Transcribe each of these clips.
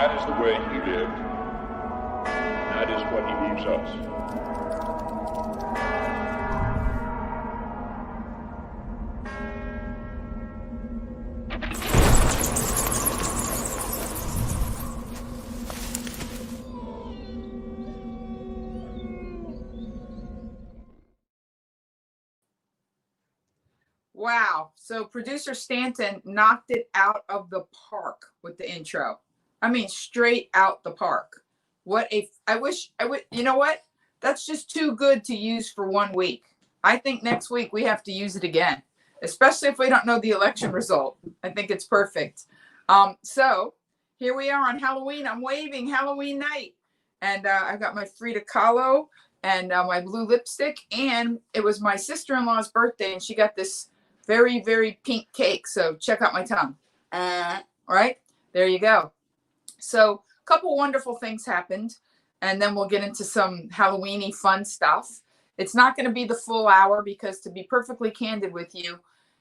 that is the way he lived. That is what he leaves us. Wow. So producer Stanton knocked it out of the park with the intro. I mean, straight out the park. I wish, you know what? That's just too good to use for 1 week. I think next week we have to use it again, especially if we don't know the election result. I think it's perfect. So here we are on Halloween. I'm waving Halloween night. And I got my Frida Kahlo and my blue lipstick. And it was my sister-in-law's birthday, and she got this very, very pink cake. So check out my tongue. All right, there you go. So a couple wonderful things happened, and then we'll get into some Halloween-y fun stuff. It's not going to be the full hour because, to be perfectly candid with you,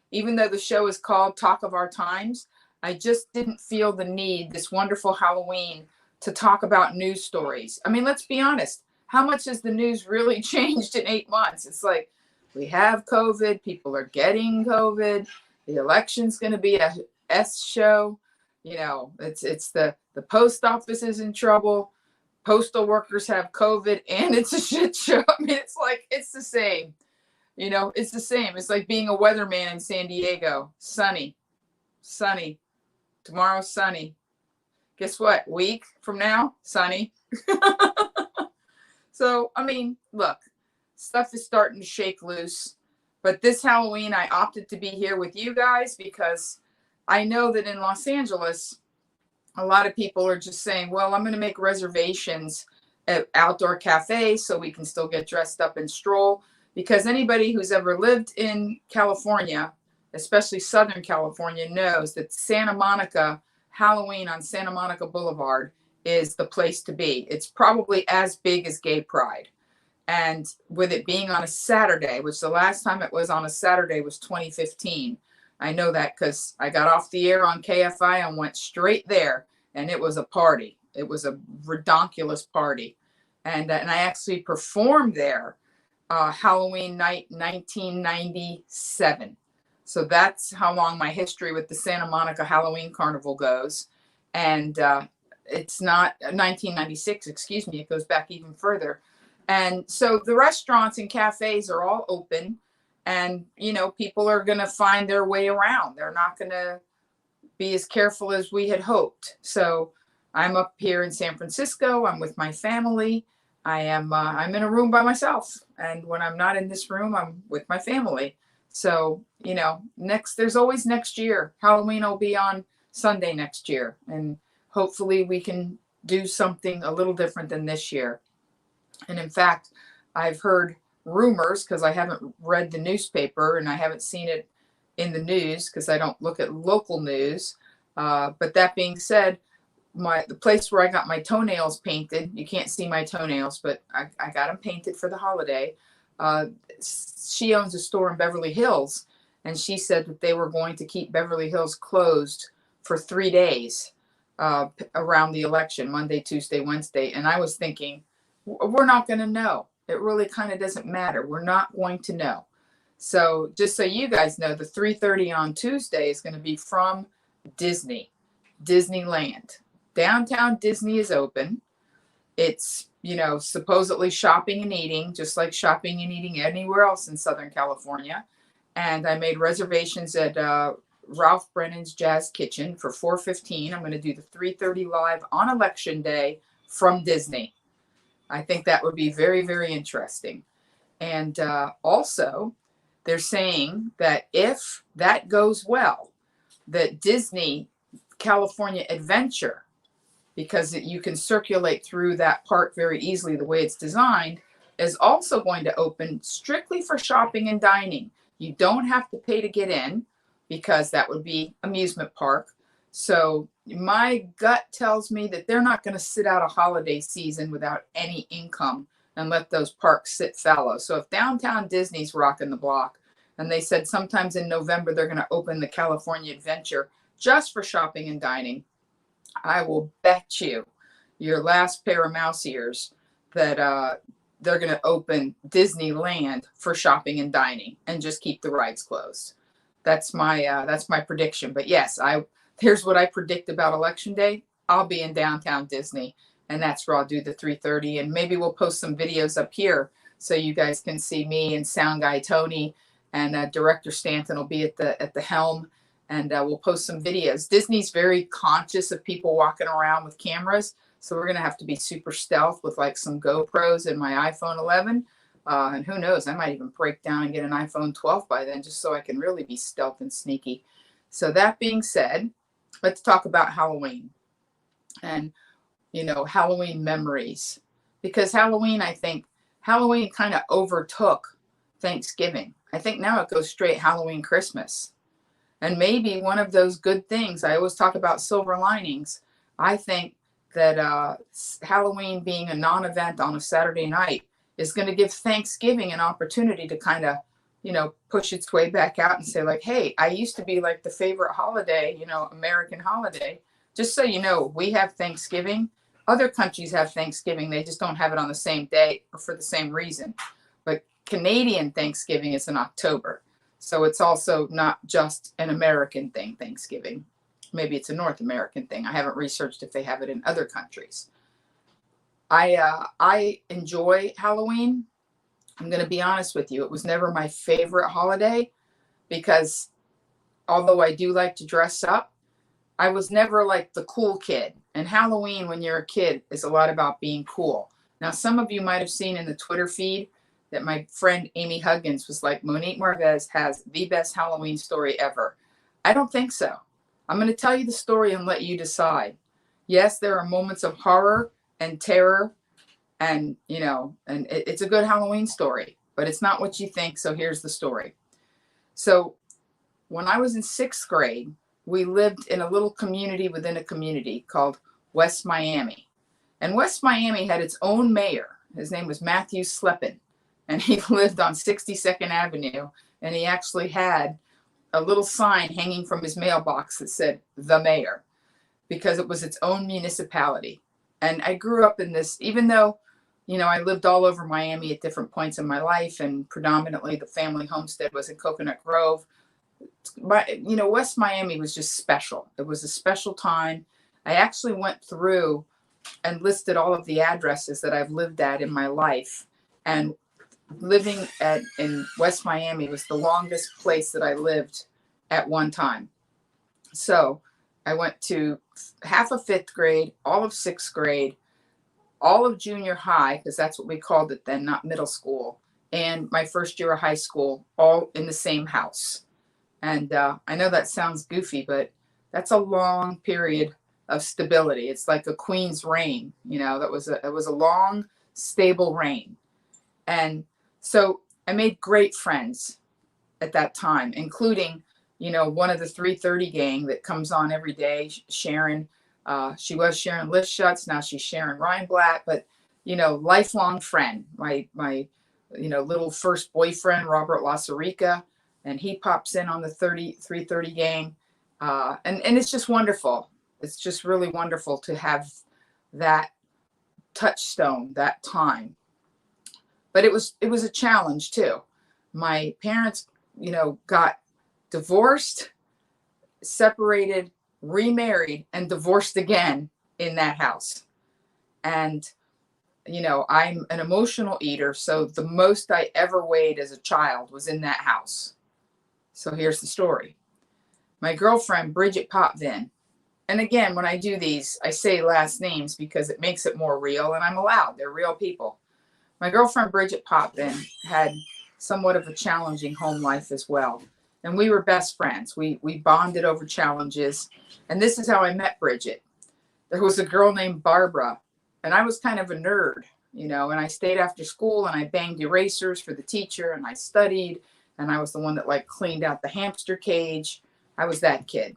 even though the show is called Talk of Our Times, I just didn't feel the need this wonderful Halloween to talk about news stories. I mean, let's be honest. How much has the news really changed in 8 months? It's like, we have COVID, people are getting COVID, the election's going to be a S show. You know, it's the post office is in trouble, postal workers have COVID, and it's a shit show. I mean, it's like, it's the same. You know, it's the same. It's like being a weatherman in San Diego. Sunny. Tomorrow's sunny. Guess what? Week from now, sunny. So, I mean, look. Stuff is starting to shake loose. But this Halloween, I opted to be here with you guys because I know that in Los Angeles, a lot of people are just saying, well, I'm going to make reservations at outdoor cafes so we can still get dressed up and stroll. Because anybody who's ever lived in California, especially Southern California, knows that Santa Monica, Halloween on Santa Monica Boulevard is the place to be. It's probably as big as Gay Pride. And with it being on a Saturday, which the last time it was on a Saturday was 2015. I know that because I got off the air on KFI and went straight there, and it was a party. It was a redonkulous party. And I actually performed there Halloween night 1997. So that's how long my history with the Santa Monica Halloween Carnival goes. And it's not 1996, excuse me, it goes back even further. And so the restaurants and cafes are all open, and, you know, people are going to find their way around. They're not going to be as careful as we had hoped. So I'm up here in San Francisco. I'm with my family. I'm in a room by myself. And when I'm not in this room, I'm with my family. So, you know, there's always next year. Halloween will be on Sunday next year. And hopefully we can do something a little different than this year. And in fact, I've heard rumors, because I haven't read the newspaper and I haven't seen it in the news because I don't look at local news. But that being said, the place where I got my toenails painted, you can't see my toenails, but I got them painted for the holiday. She owns a store in Beverly Hills, and she said that they were going to keep Beverly Hills closed for 3 days around the election, Monday, Tuesday, Wednesday. And I was thinking, we're not going to know. It really kind of doesn't matter. We're not going to know. So just so you guys know, the 3:30 on Tuesday is going to be from Disneyland. Downtown Disney is open. It's, you know, supposedly shopping and eating, just like shopping and eating anywhere else in Southern California. And I made reservations at Ralph Brennan's Jazz Kitchen for 4:15. I'm going to do the 3:30 live on Election Day from Disney. I think that would be very, very interesting. And also, they're saying that if that goes well, that Disney California Adventure, because you can circulate through that park very easily the way it's designed, is also going to open strictly for shopping and dining. You don't have to pay to get in because that would be amusement park. So my gut tells me that they're not going to sit out a holiday season without any income and let those parks sit fallow. So if downtown Disney's rocking the block, and they said sometimes in November they're going to open the California Adventure just for shopping and dining, I will bet you your last pair of mouse ears that they're going to open Disneyland for shopping and dining and just keep the rides closed. That's my prediction. But yes, here's what I predict about Election Day. I'll be in downtown Disney, and that's where I'll do the 3:30, and maybe we'll post some videos up here so you guys can see me and sound guy Tony, and director Stanton will be at the helm, and we'll post some videos. Disney's very conscious of people walking around with cameras, so we're gonna have to be super stealth with like some GoPros in my iPhone 11. And who knows, I might even break down and get an iPhone 12 by then, just so I can really be stealth and sneaky. So that being said, let's talk about Halloween and, Halloween memories. Because I think Halloween kind of overtook Thanksgiving. I think now it goes straight Halloween, Christmas. And maybe one of those good things, I always talk about silver linings. I think that Halloween being a non-event on a Saturday night is going to give Thanksgiving an opportunity to kind of, push its way back out and say like, hey, I used to be like the favorite holiday, American holiday. Just so you know, we have Thanksgiving. Other countries have Thanksgiving. They just don't have it on the same day or for the same reason. But Canadian Thanksgiving is in October. So it's also not just an American thing, Thanksgiving. Maybe it's a North American thing. I haven't researched if they have it in other countries. I enjoy Halloween. I'm going to be honest with you. It was never my favorite holiday because although I do like to dress up, I was never like the cool kid. And Halloween, when you're a kid, is a lot about being cool. Now, some of you might have seen in the Twitter feed that my friend Amy Huggins was like, Monique Marvez has the best Halloween story ever. I don't think so. I'm going to tell you the story and let you decide. Yes, there are moments of horror and terror, and it's a good Halloween story, but it's not what you think. So here's the story. So when I was in 6th grade, we lived in a little community within a community called West Miami. And West Miami had its own mayor. His name was Matthew Slepin, and he lived on 62nd Avenue, and he actually had a little sign hanging from his mailbox that said, the mayor, because it was its own municipality. And I grew up in this, even though, I lived all over Miami at different points in my life, and predominantly the family homestead was in Coconut Grove. But, West Miami was just special. It was a special time. I actually went through and listed all of the addresses that I've lived at in my life. And living in West Miami was the longest place that I lived at one time. So I went to half of 5th grade, all of 6th grade, all of junior high, because that's what we called it then, not middle school, and my first year of high school, all in the same house. And I know that sounds goofy, but that's a long period of stability. It's like a queen's reign, it was a long, stable reign. And so I made great friends at that time, including, one of the 3:30 gang that comes on every day, Sharon. She was Sharon Liftschutz. Now she's Sharon Reinblatt, but, lifelong friend, my little first boyfriend, Robert Lasarica, and he pops in on the 3:30 gang. And it's just wonderful. It's just really wonderful to have that touchstone, that time. But it was a challenge too. My parents, got divorced, separated, remarried, and divorced again in that house. And, I'm an emotional eater. So the most I ever weighed as a child was in that house. So here's the story. My girlfriend, Bridget Potvin. And again, when I do these, I say last names because it makes it more real, and I'm allowed. They're real people. My girlfriend, Bridget Potvin, had somewhat of a challenging home life as well. And we were best friends. We bonded over challenges. And this is how I met Bridget. There was a girl named Barbara, and I was kind of a nerd, and I stayed after school and I banged erasers for the teacher, and I studied, and I was the one that cleaned out the hamster cage. I was that kid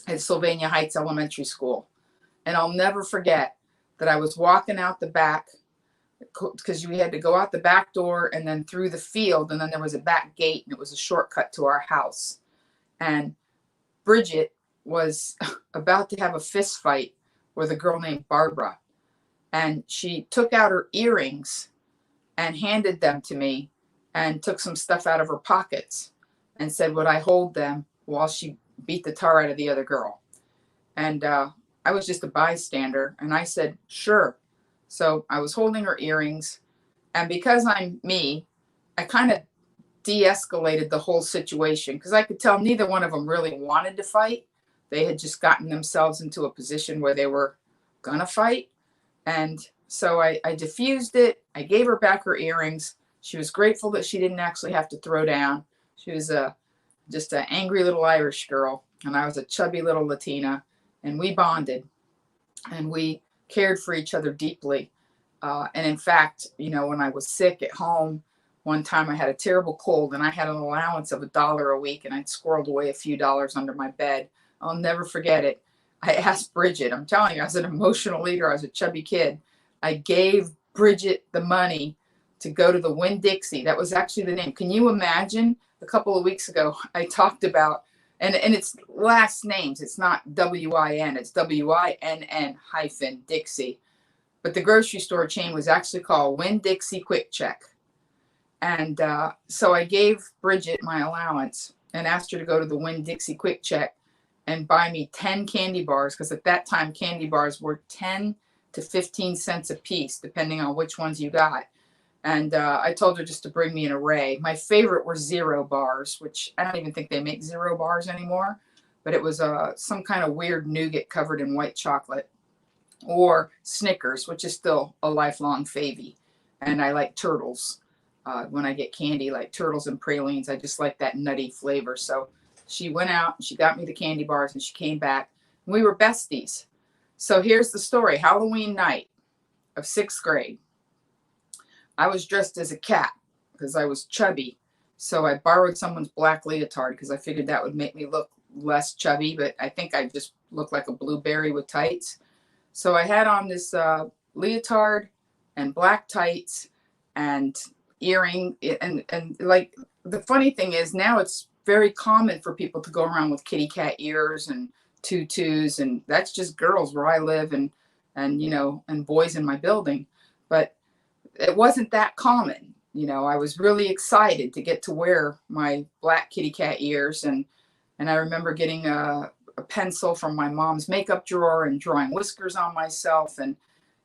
at Sylvania Heights Elementary School. And I'll never forget that I was walking out the back, because we had to go out the back door and then through the field, and then there was a back gate, and it was a shortcut to our house. And Bridget was about to have a fist fight with a girl named Barbara. And she took out her earrings and handed them to me and took some stuff out of her pockets and said, would I hold them while she beat the tar out of the other girl? And I was just a bystander. And I said, sure. So I was holding her earrings. And because I'm me, I kind of de-escalated the whole situation because I could tell neither one of them really wanted to fight. They had just gotten themselves into a position where they were going to fight. And so I diffused it. I gave her back her earrings. She was grateful that she didn't actually have to throw down. She was just an angry little Irish girl, and I was a chubby little Latina, and we bonded, and we cared for each other deeply. And in fact, when I was sick at home, one time I had a terrible cold, and I had an allowance of $1 a week, and I'd squirreled away a few dollars under my bed. I'll never forget it. I asked Bridget, I'm telling you, I was an emotional leader. I was a chubby kid. I gave Bridget the money to go to the Winn-Dixie. That was actually the name. Can you imagine? A couple of weeks ago, I talked about, and it's last names. It's not W-I-N. It's W-I-N-N-Dixie. But the grocery store chain was actually called Winn-Dixie Quick Check. And so I gave Bridget my allowance and asked her to go to the Winn-Dixie Quick Check and buy me 10 candy bars, because at that time candy bars were 10 to 15 cents a piece, depending on which ones you got. And I told her just to bring me an array. My favorite were Zero bars, which I don't even think they make Zero bars anymore, but it was some kind of weird nougat covered in white chocolate, or Snickers, which is still a lifelong favy. And I like Turtles. When I get candy, like Turtles and pralines, I just like that nutty flavor. So she went out and she got me the candy bars, and she came back. And we were besties. So here's the story. Halloween night of 6th grade. I was dressed as a cat because I was chubby. So I borrowed someone's black leotard because I figured that would make me look less chubby, but I think I just looked like a blueberry with tights. So I had on this leotard and black tights and earring. And like, the funny thing is now it's very common for people to go around with kitty cat ears and tutus, and that's just girls where I live and boys in my building. But it wasn't that common. I was really excited to get to wear my black kitty cat ears. And I remember getting a pencil from my mom's makeup drawer and drawing whiskers on myself. And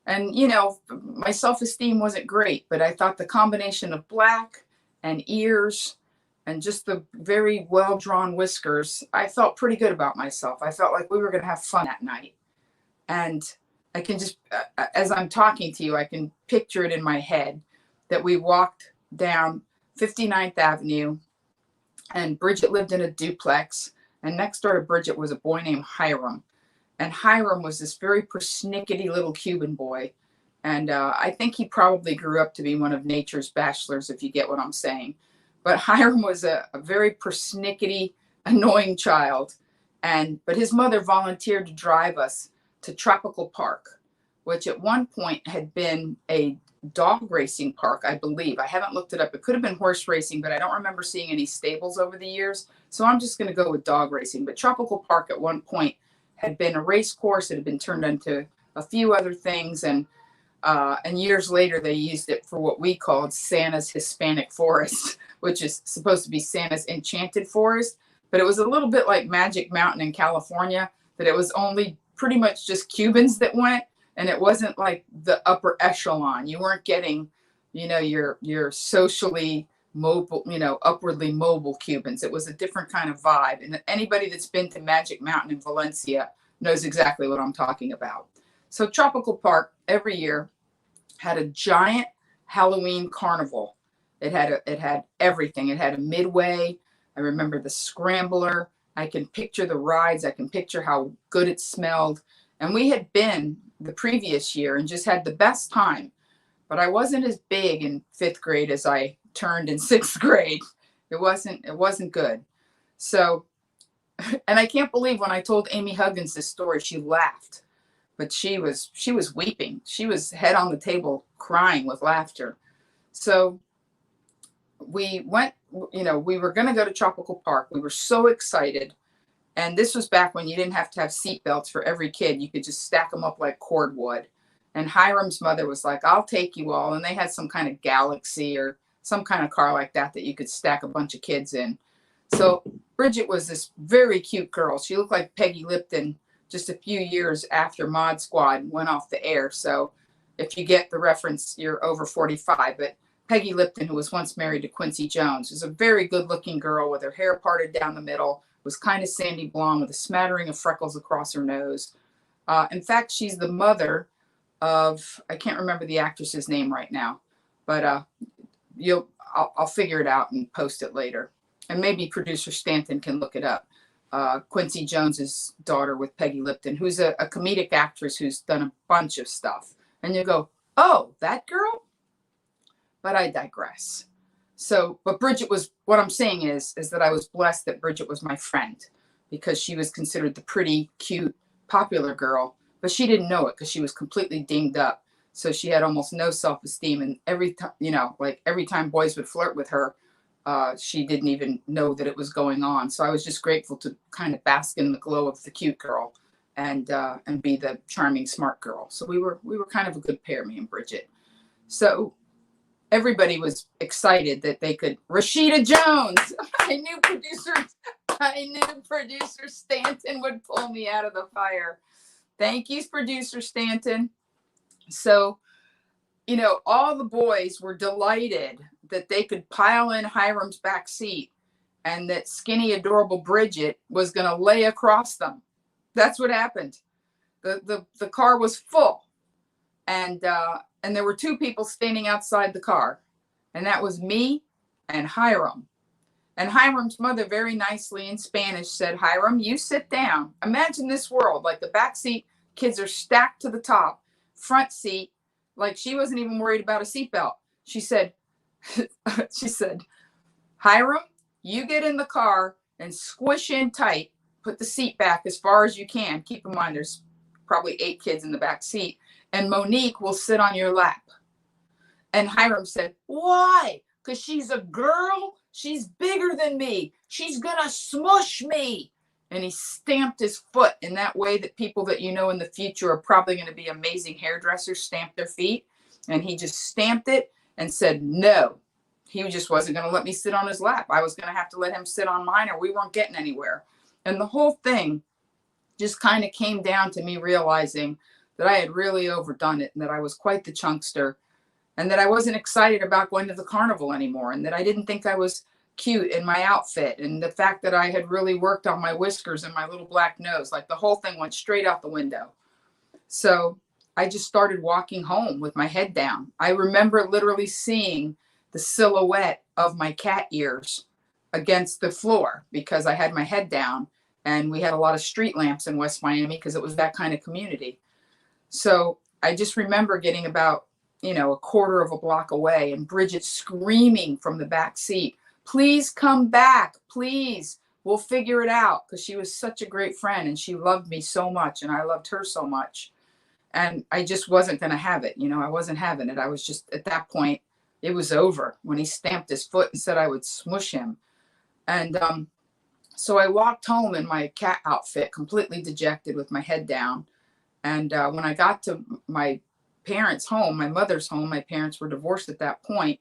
my self-esteem wasn't great, but I thought the combination of black and ears and just the very well-drawn whiskers, I felt pretty good about myself. I felt like we were going to have fun that night. And I can just, as I'm talking to you, I can picture it in my head that we walked down 59th Avenue, and Bridget lived in a duplex, and next door to Bridget was a boy named Hiram. And Hiram was this very persnickety little Cuban boy. And I think he probably grew up to be one of nature's bachelors, if you get what I'm saying. But Hiram was a very persnickety, annoying child. But his mother volunteered to drive us to Tropical Park, which at one point had been a dog racing park, I believe. I haven't looked it up. It could have been horse racing, but I don't remember seeing any stables over the years. So I'm just going to go with dog racing. But Tropical Park at one point had been a race course. It had been turned into a few other things. And years later, they used it for what we called Santa's Hispanic Forest, which is supposed to be Santa's Enchanted Forest. But it was a little bit like Magic Mountain in California, that it was only pretty much just Cubans that went. And it wasn't like the upper echelon. You weren't getting, your socially mobile, upwardly mobile Cubans. It was a different kind of vibe. And anybody that's been to Magic Mountain in Valencia knows exactly what I'm talking about. So Tropical Park every year had a giant Halloween carnival. It had everything. It had a midway. I remember the scrambler. I can picture the rides. I can picture how good it smelled. And we had been the previous year and just had the best time. But I wasn't as big in 5th grade as I turned in 6th grade. It wasn't good. So, and I can't believe when I told Amy Huggins this story, she laughed. But she was weeping. She was head on the table crying with laughter. So we went, we were going to go to Tropical Park. We were so excited. And this was back when you didn't have to have seat belts for every kid. You could just stack them up like cordwood. And Hiram's mother was like, I'll take you all. And they had some kind of Galaxy or some kind of car like that you could stack a bunch of kids in. So Bridget was this very cute girl. She looked like Peggy Lipton just a few years after Mod Squad went off the air. So if you get the reference, you're over 45. But Peggy Lipton, who was once married to Quincy Jones, was a very good looking girl with her hair parted down the middle, was kind of sandy blonde with a smattering of freckles across her nose. In fact, she's the mother of, I can't remember the actress's name right now, but I'll figure it out and post it later. And maybe producer Stanton can look it up. Quincy Jones's daughter with Peggy Lipton, who's a comedic actress who's done a bunch of stuff. And you go, oh, that girl? But I digress. So, but Bridget was, what I'm saying is that I was blessed that Bridget was my friend, because she was considered the pretty, cute, popular girl, but she didn't know it because she was completely dinged up. So she had almost no self-esteem. And every time, like every time boys would flirt with her, she didn't even know that it was going on. So I was just grateful to kind of bask in the glow of the cute girl and be the charming, smart girl. So we were kind of a good pair, me and Bridget. So everybody was excited that they could. Rashida Jones. I knew producer Stanton would pull me out of the fire. Thank you, producer Stanton. So, all the boys were delighted that they could pile in Hiram's back seat and that skinny, adorable Bridget was going to lay across them. That's what happened. The car was full, and there were two people standing outside the car, and that was me and Hiram. And Hiram's mother very nicely in Spanish said, Hiram, you sit down. Imagine this world, like the back seat kids are stacked to the top, front seat, like she wasn't even worried about a seatbelt. She said, Hiram, you get in the car and squish in tight, put the seat back as far as you can. Keep in mind, there's probably 8 kids in the back seat, and Monique will sit on your lap. And Hiram said, why? Because she's a girl. She's bigger than me. She's going to smush me. And he stamped his foot in that way that people that in the future are probably going to be amazing hairdressers stamp their feet. And he just stamped it and said, no, he just wasn't going to let me sit on his lap. I was going to have to let him sit on mine or we weren't getting anywhere. And the whole thing just kind of came down to me realizing that I had really overdone it and that I was quite the chunkster and that I wasn't excited about going to the carnival anymore and that I didn't think I was cute in my outfit and the fact that I had really worked on my whiskers and my little black nose. Like the whole thing went straight out the window. So I just started walking home with my head down. I remember literally seeing the silhouette of my cat ears against the floor because I had my head down and we had a lot of street lamps in West Miami because it was that kind of community. So I just remember getting about, a quarter of a block away and Bridget screaming from the back seat, please come back, please, we'll figure it out. Because she was such a great friend and she loved me so much and I loved her so much. And I just wasn't going to have it. I wasn't having it. I was just, at that point, it was over when he stamped his foot and said I would smush him. And so I walked home in my cat outfit, completely dejected with my head down. And when I got to my parents' home, my mother's home, my parents were divorced at that point.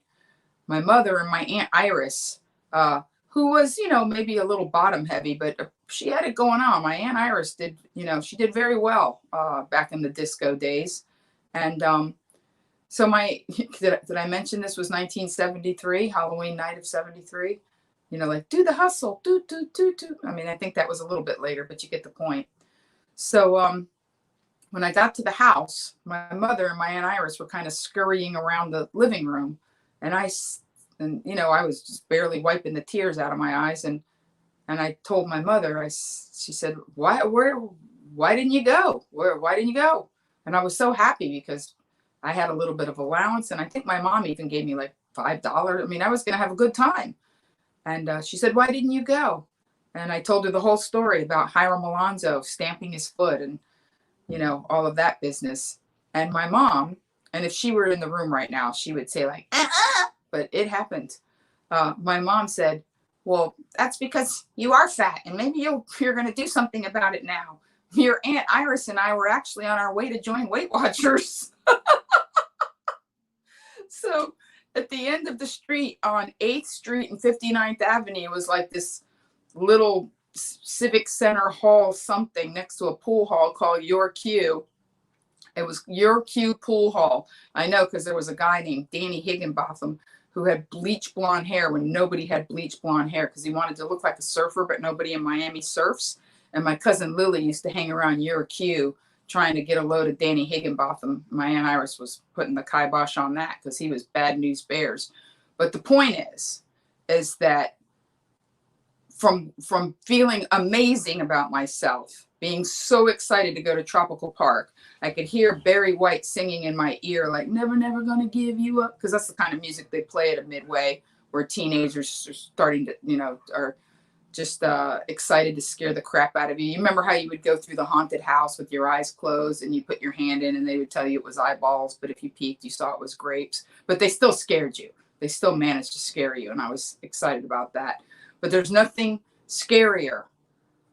My mother and my Aunt Iris, who was, maybe a little bottom heavy, but she had it going on. My Aunt Iris did, she did very well back in the disco days. And so did I mention this was 1973, Halloween night of 73? Like do the hustle, do. I mean, I think that was a little bit later, but you get the point. So when I got to the house, my mother and my Aunt Iris were kind of scurrying around the living room. And I was just barely wiping the tears out of my eyes. And I told my mother, she said, why didn't you go? Why didn't you go? And I was so happy because I had a little bit of allowance. And I think my mom even gave me like $5. I mean, I was going to have a good time. And she said, why didn't you go? And I told her the whole story about Hiram Alonzo stamping his foot and, all of that business. And my mom, and if she were in the room right now, she would say like, but it happened. My mom said, Well, that's because you are fat, and maybe you're going to do something about it now. Your Aunt Iris and I were actually on our way to join Weight Watchers. So at the end of the street on 8th Street and 59th Avenue was like this little civic center hall something next to a pool hall called Your Q. It was Your Q Pool Hall. I know because there was a guy named Danny Higginbotham who had bleach blonde hair when nobody had bleach blonde hair because he wanted to look like a surfer, but nobody in Miami surfs. And my cousin Lily used to hang around Your Q trying to get a load of Danny Higginbotham. My Aunt Iris was putting the kibosh on that because he was bad news bears. But the point is that from feeling amazing about myself, being so excited to go to Tropical Park, I could hear Barry White singing in my ear, like, never, never gonna give you up. Because that's the kind of music they play at a Midway where teenagers are starting to, are just excited to scare the crap out of you. You remember how you would go through the haunted house with your eyes closed and you put your hand in and they would tell you it was eyeballs, but if you peeked, you saw it was grapes. But they still scared you. They still managed to scare you, and I was excited about that. But there's nothing scarier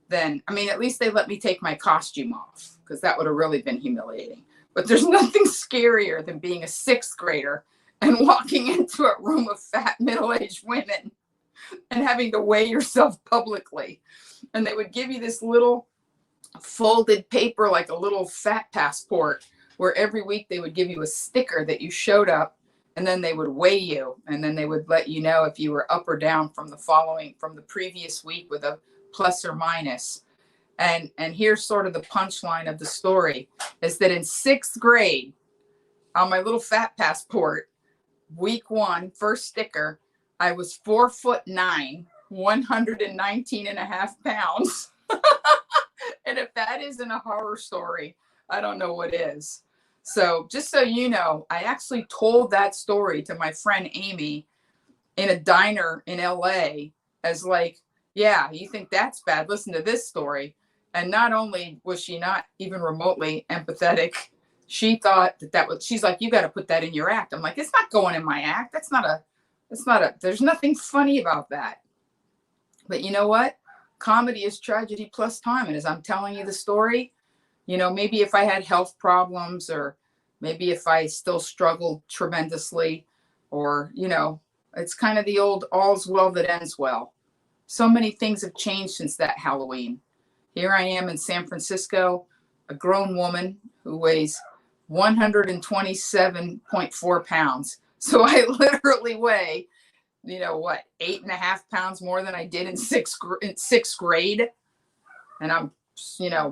than, at least they let me take my costume off, because that would have really been humiliating. But there's nothing scarier than being a 6th grader and walking into a room of fat middle-aged women and having to weigh yourself publicly. And they would give you this little folded paper, like a little fat passport, where every week they would give you a sticker that you showed up, and then they would weigh you, and then they would let you know if you were up or down from the previous week with a plus or minus. And here's sort of the punchline of the story, is that in 6th grade, on my little fat passport, week 1, first sticker, I was 4'9", 119.5 pounds. And if that isn't a horror story, I don't know what is. So just so you know, I actually told that story to my friend Amy in a diner in LA as like, yeah, you think that's bad? Listen to this story. And not only was she not even remotely empathetic, she thought she's like, you got to put that in your act. I'm like, it's not going in my act. There's nothing funny about that. But you know what? Comedy is tragedy plus time. And as I'm telling you the story, maybe if I had health problems, or maybe if I still struggled tremendously, or, it's kind of the old all's well that ends well. So many things have changed since that Halloween. Here I am in San Francisco, a grown woman who weighs 127.4 pounds. So I literally weigh, 8.5 pounds more than I did in sixth grade. And I'm,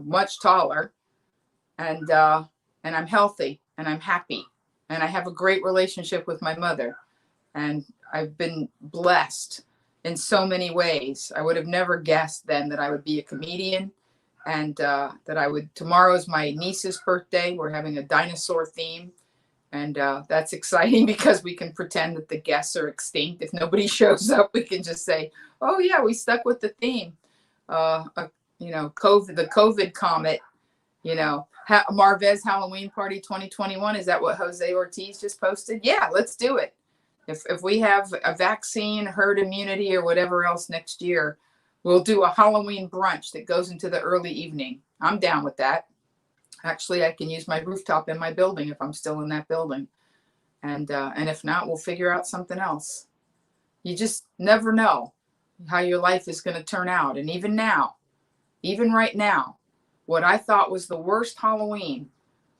much taller. And I'm healthy, and I'm happy, and I have a great relationship with my mother, and I've been blessed in so many ways. I would have never guessed then that I would be a comedian, and tomorrow's my niece's birthday. We're having a dinosaur theme, and that's exciting because we can pretend that the guests are extinct. If nobody shows up, we can just say, oh yeah, we stuck with the theme. The COVID comet, Marvez Halloween Party 2021. Is that what Jose Ortiz just posted? Yeah, let's do it. If we have a vaccine, herd immunity, or whatever else next year, we'll do a Halloween brunch that goes into the early evening. I'm down with that. Actually, I can use my rooftop in my building if I'm still in that building. And if not, we'll figure out something else. You just never know how your life is going to turn out. And even now, even right now, what I thought was the worst Halloween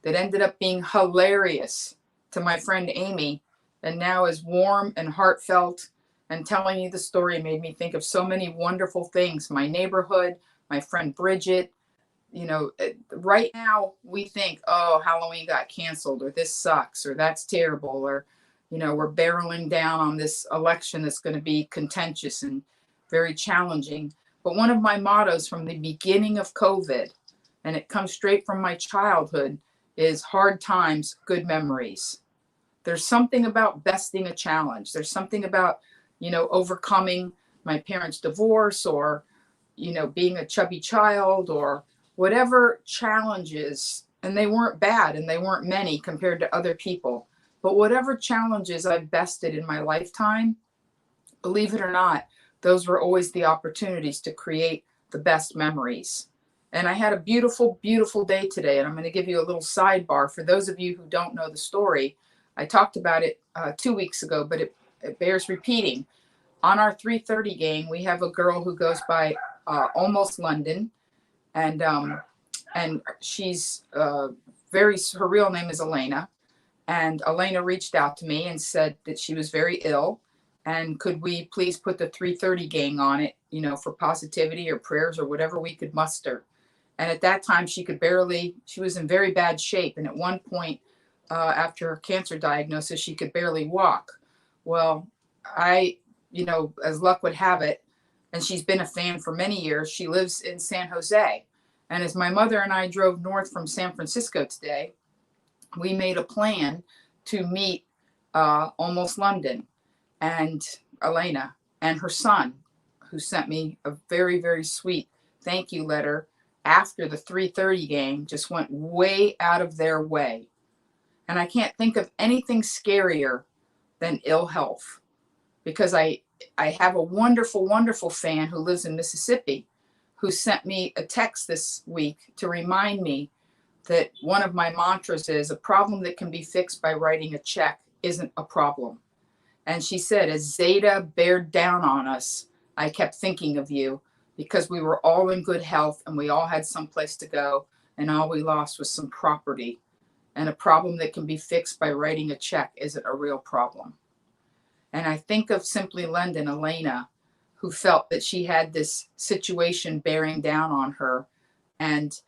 that ended up being hilarious to my friend Amy, and now is warm and heartfelt, and telling you the story made me think of so many wonderful things. My neighborhood, my friend Bridget. Right now we think, oh, Halloween got canceled, or this sucks, or that's terrible, or, we're barreling down on this election that's going to be contentious and very challenging. But one of my mottos from the beginning of COVID, and it comes straight from my childhood, is hard times, good memories. There's something about besting a challenge. There's something about, overcoming my parents' divorce, or, being a chubby child, or whatever challenges, and they weren't bad, and they weren't many compared to other people, but whatever challenges I've bested in my lifetime, believe it or not, those were always the opportunities to create the best memories. And I had a beautiful, beautiful day today. And I'm going to give you a little sidebar. For those of you who don't know the story, I talked about it 2 weeks ago, but it bears repeating. On our 3:30 gang, we have a girl who goes by Almost London. And she's her real name is Elena. And Elena reached out to me and said that she was very ill. And could we please put the 3:30 gang on it, for positivity or prayers or whatever we could muster. And at that time, she was in very bad shape. And at one point, after her cancer diagnosis, she could barely walk. Well, as luck would have it, and she's been a fan for many years, she lives in San Jose. And as my mother and I drove north from San Francisco today, we made a plan to meet Almost London and Elena and her son, who sent me a very, very sweet thank you letter after the 3:30 gang, just went way out of their way. And I can't think of anything scarier than ill health, because I have a wonderful, wonderful fan who lives in Mississippi who sent me a text this week to remind me that one of my mantras is a problem that can be fixed by writing a check isn't a problem. And she said, as Zeta bared down on us, I kept thinking of you, because we were all in good health and we all had some place to go, and all we lost was some property. And a problem that can be fixed by writing a check isn't a real problem. And I think of Simply London, Elena, who felt that she had this situation bearing down on her. And,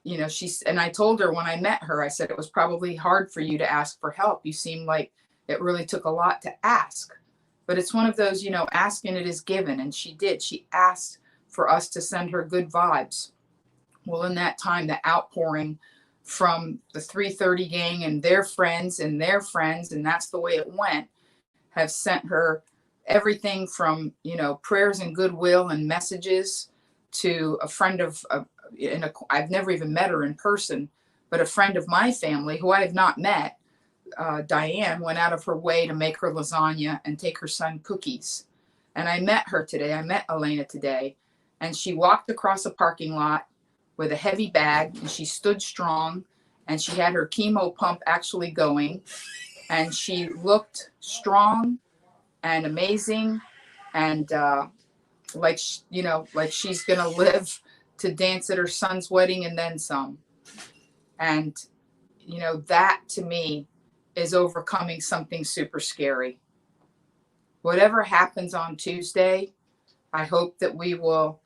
and I told her when I met her, I said, it was probably hard for you to ask for help. You seemed like it really took a lot to ask. But it's one of those, asking it is given. And she did. She asked for us to send her good vibes. Well, in that time, the outpouring from the 3:30 gang and their friends, and that's the way it went, have sent her everything from, prayers and goodwill and messages to a friend I've never even met her in person, but a friend of my family who I have not met, Diane, went out of her way to make her lasagna and take her son cookies. And I met her today. I met Elena today, and she walked across a parking lot with a heavy bag, and she stood strong, and she had her chemo pump actually going, and she looked strong and amazing, and like she's gonna live to dance at her son's wedding and then some. And that to me is overcoming something super scary. Whatever happens on Tuesday, I hope that we will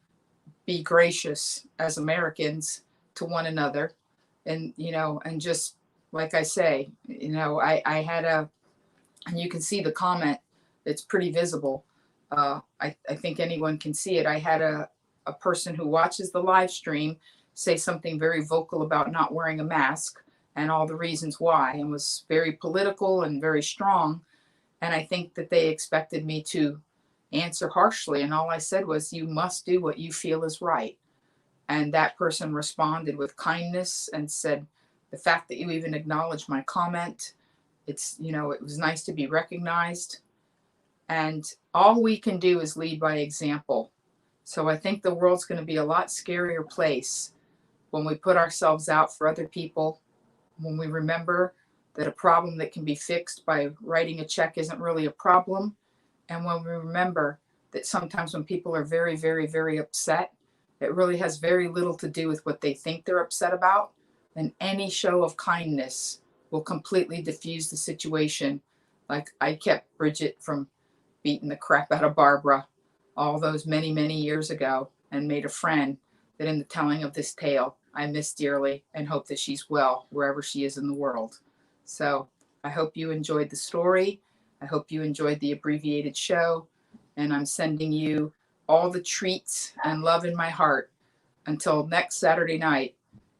be gracious as Americans to one another. And, and just like I say, I had and you can see the comment, it's pretty visible. I think anyone can see it. I had a person who watches the live stream say something very vocal about not wearing a mask and all the reasons why, and was very political and very strong. And I think that they expected me to answer harshly. And all I said was, you must do what you feel is right. And that person responded with kindness and said, the fact that you even acknowledged my comment, it was nice to be recognized. And all we can do is lead by example. So I think the world's going to be a lot scarier place when we put ourselves out for other people, when we remember that a problem that can be fixed by writing a check isn't really a problem. And when we remember that sometimes when people are very, very, very upset, it really has very little to do with what they think they're upset about. And any show of kindness will completely diffuse the situation. Like I kept Bridget from beating the crap out of Barbara all those many, many years ago, and made a friend that in the telling of this tale, I miss dearly and hope that she's well wherever she is in the world. So I hope you enjoyed the story. I hope you enjoyed the abbreviated show. And I'm sending you all the treats and love in my heart until next Saturday night.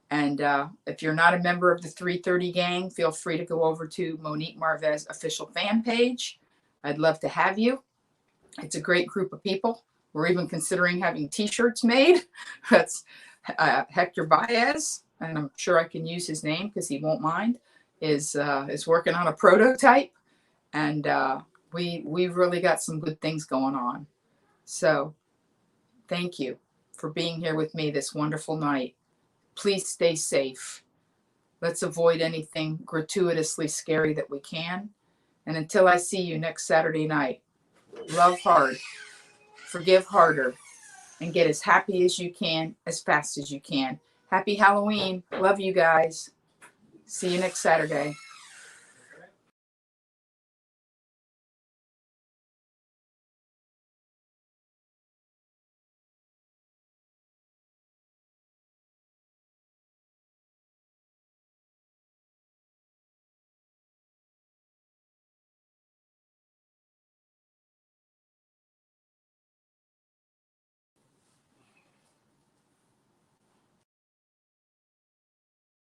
And if you're not a member of the 3:30 gang, feel free to go over to Monique Marvez official fan page. I'd love to have you. It's a great group of people. We're even considering having t-shirts made. That's Hector Baez, and I'm sure I can use his name because he won't mind, is working on a prototype. And we've really got some good things going on. So thank you for being here with me this wonderful night. Please stay safe. Let's avoid anything gratuitously scary that we can. And until I see you next Saturday night, love hard, forgive harder, and get as happy as you can, as fast as you can. Happy Halloween. Love you guys. See you next Saturday.